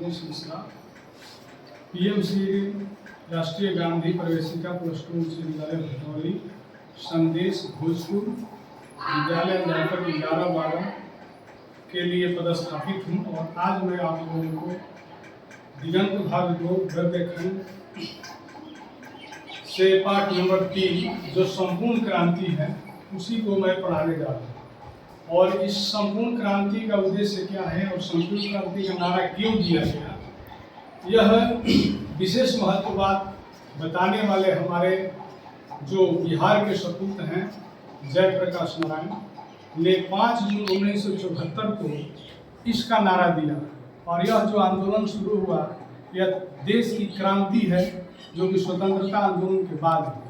Dinesh Mishra, PMC राष्ट्रीय गांधी प्रवेशिका plus 2 उच्च विद्यालय भटौली, संदेश भोजपुर विद्यालय अध्यापक 11-12 के लिए पदस्थापित हूँ। और आज मैं आप लोगों को दिगंत भाग 2 गद्य खंड से पाठ नंबर 3 जो संपूर्ण क्रांति है उसी को मैं पढ़ाने जा रहा हूँ। और इस संपूर्ण क्रांति का उद्देश्य क्या है और संपूर्ण क्रांति का नारा क्यों दिया गया, यह विशेष महत्व बात बताने वाले हमारे जो बिहार के सपूत हैं जयप्रकाश नारायण ने 5 जून 1974 को इसका नारा दिया। और यह जो आंदोलन शुरू हुआ यह देश की क्रांति है जो कि स्वतंत्रता आंदोलन के बाद है,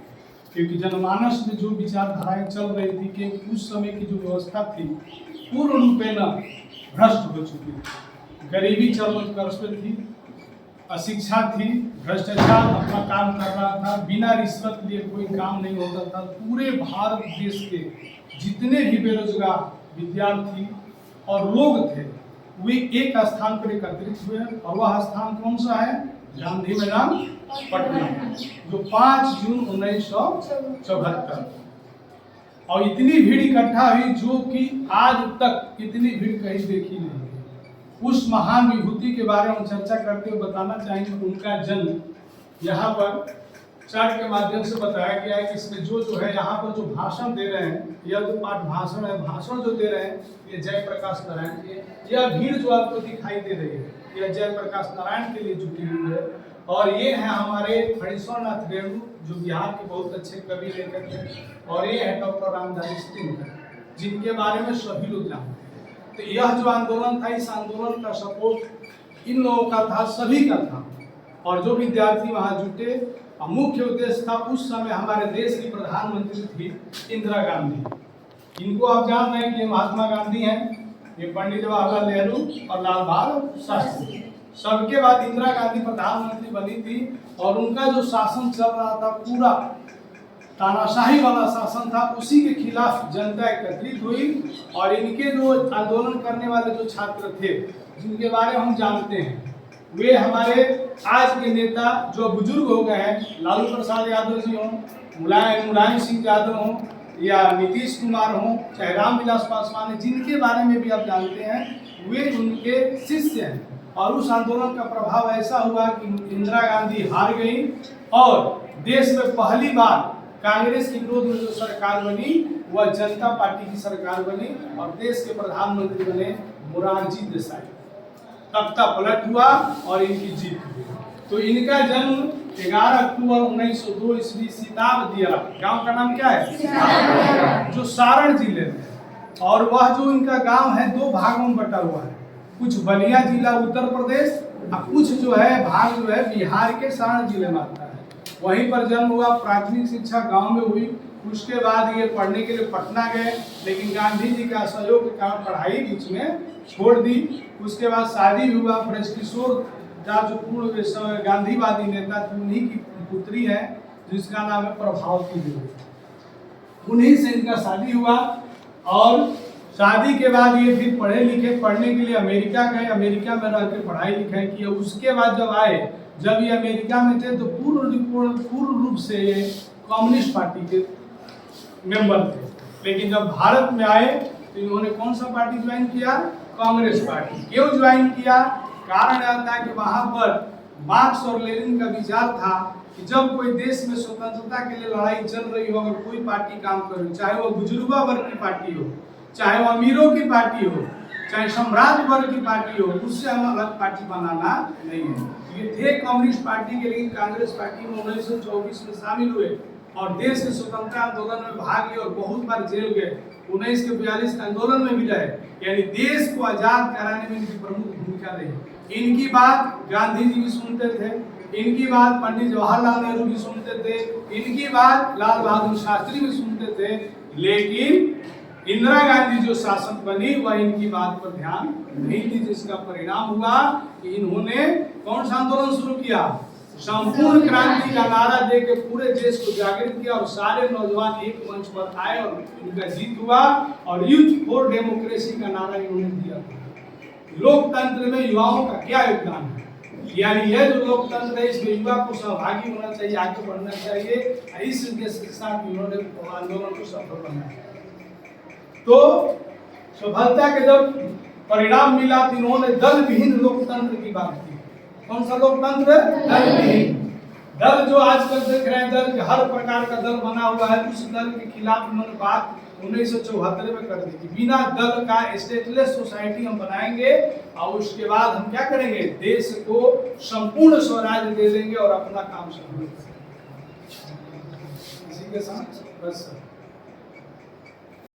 क्योंकि जनमानस में जो विचारधाराएं चल रही थी कि उस समय की जो व्यवस्था थी पूर्ण रूपेण भ्रष्ट हो चुकी थी। गरीबी चरमोत्कर्ष पे थी, अशिक्षा थी, भ्रष्टाचार अपना काम कर रहा था, बिना रिश्वत लिए कोई काम नहीं होता था। पूरे भारत देश के जितने भी बेरोजगार विद्यार्थी और लोग थे वे एक स्थान पर एकत्रित हुए और वह स्थान कौन सा है? गांधी मैदान पटना, जो 5 जून 1974। और इतनी भीड़ इकट्ठा हुई जो कि आज तक इतनी भीड़ कहीं देखी नहीं। उस महान विभूति के बारे में चर्चा करते हुए बताना चाहेंगे उनका जन्म यहाँ पर चार्ट के माध्यम से बताया गया है कि इसमें जो है यहाँ पर जो भाषण दे रहे हैं, यह जो पाठ भाषण है, भाषण जो दे रहे हैं ये जयप्रकाश नारायण के। यह भीड़ जो आपको दिखाई दे रही है यह जयप्रकाश नारायण के लिए जुटी हुई है। और ये हैं हमारे फणीश्वर नाथ रेणु जो बिहार के बहुत अच्छे कवि लेखक हैं। और ये है डॉक्टर रामधारी सिंह जिनके बारे में सभी लोग जानते हैं। तो यह जो आंदोलन था इस आंदोलन का सपोर्ट इन लोगों का था, सभी का था। और जो विद्यार्थी वहाँ जुटे, मुख्य उद्देश्य था, उस समय हमारे देश की प्रधानमंत्री थी इंदिरा गांधी। इनको आप जान रहे हैं कि महात्मा गांधी हैं, ये पंडित जवाहरलाल नेहरू और लाल बहादुर शास्त्री। सबके बाद इंदिरा गांधी प्रधानमंत्री बनी थी और उनका जो शासन चल रहा था पूरा तानाशाही वाला शासन था, उसी के खिलाफ जनता एकत्रित हुई। और इनके जो आंदोलन करने वाले जो छात्र थे जिनके बारे में हम जानते हैं वे हमारे आज के नेता जो बुजुर्ग हो गए हैं, लालू प्रसाद यादव जी हों, मुलायम सिंह यादव हों या नीतीश कुमार हों, चाहे रामविलास पासवान, जिनके बारे में भी आप जानते हैं वे उनके शिष्य हैं। और उस आंदोलन का प्रभाव ऐसा हुआ कि इंदिरा गांधी हार गई और देश में पहली बार कांग्रेस के विरोध में जो सरकार बनी वह जनता पार्टी की सरकार बनी और देश के प्रधानमंत्री बने मोरारजी देसाई। तख्ता पलट हुआ और इनकी जीत हुई। तो इनका जन्म 11 अक्टूबर 1902 ईस्वी सिताब दिया, गांव का नाम क्या है? जो सारण जिले में। और वह जो इनका गांव है 2 भागों में बटा हुआ है, कुछ बलिया जिला उत्तर प्रदेश और कुछ जो है भाग जो है बिहार के सारण जिले में आता है। वहीं पर जन्म हुआ, प्राथमिक शिक्षा गांव में हुई। उसके बाद ये पढ़ने के लिए पटना गए, लेकिन गांधी जी का सहयोग के कारण पढ़ाई बीच में छोड़ दी। उसके बाद शादी भी हुआ। ब्रजकिशोर जो पूर्ण गांधीवादी नेता थे उन्हीं की पुत्री है जिसका नाम है प्रभावती देवी, उन्हीं से इनका शादी हुआ। और शादी के बाद ये फिर पढ़े लिखे, पढ़ने के लिए अमेरिका गए, अमेरिका में रह के पढ़ाई लिखाई की। उसके बाद जब ये अमेरिका में थे तो पूर्ण रूप से ये कम्युनिस्ट पार्टी के मेंबर थे। लेकिन जब भारत में आए तो इन्होंने कौन सा पार्टी ज्वाइन किया? कांग्रेस पार्टी। क्यों ज्वाइन किया? कारण यह था कि वहां पर मार्क्स और लेनिन का विचार था कि जब कोई देश में स्वतंत्रता के लिए लड़ाई चल रही हो, अगर कोई पार्टी काम करे, चाहे वो बुजुर्गा वर्ग की पार्टी हो, चाहे वो अमीरों की पार्टी हो, चाहे सम्राट वर्ग की पार्टी हो, उससे हम अलग पार्टी बनाना नहीं है। ये थे कम्युनिस्ट पार्टी के, लेकिन कांग्रेस पार्टी में 1924 में शामिल हुए और देश के स्वतंत्रता आंदोलन में भाग लिए और बहुत बार जेल गए। 1942 आंदोलन में भी रहे, यानी देश को आजाद कराने में इनकी प्रमुख भूमिका रही। इनकी बात गांधी जी भी सुनते थे, इनकी बात पंडित जवाहरलाल नेहरू भी सुनते थे, इनकी बात लाल बहादुर शास्त्री भी सुनते थे। लेकिन इंदिरा गांधी जो शासक बनी वह इनकी बात पर ध्यान नहीं दी, जिसका परिणाम हुआ कि इन्होंने कौन सा आंदोलन शुरू किया? संपूर्ण क्रांति का नारा देकर पूरे देश को जागृत किया और सारे नौजवान एक मंच पर आए और उनका जीत हुआ और यूथ फॉर डेमोक्रेसी का नारा इन्होंने दिया। लोकतंत्र में युवाओं का क्या योगदान है, यानी यह जो लोकतंत्र है इसमें युवा को सहभागी होना चाहिए, आगे बढ़ना चाहिए। इस उद्देश्य के साथ उन्होंने आंदोलन को सफल बनाया। तो सफलता के जब परिणाम मिला तो इन्होंने दल विहीन लोकतंत्र की बात की। कौन सा लोकतंत्र? दल विहीन। दल जो आजकल देख रहे हैं, दल हर प्रकार का दल बना हुआ है, उस दल के खिलाफ उन्होंने बात 1974 में कर दी कि बिना दल का स्टेटलेस सोसाइटी हम बनाएंगे और उसके बाद हम क्या करेंगे, देश को संपूर्ण स्वराज दे देंगे और अपना काम शुरू करेंगे। इसी के साथ बस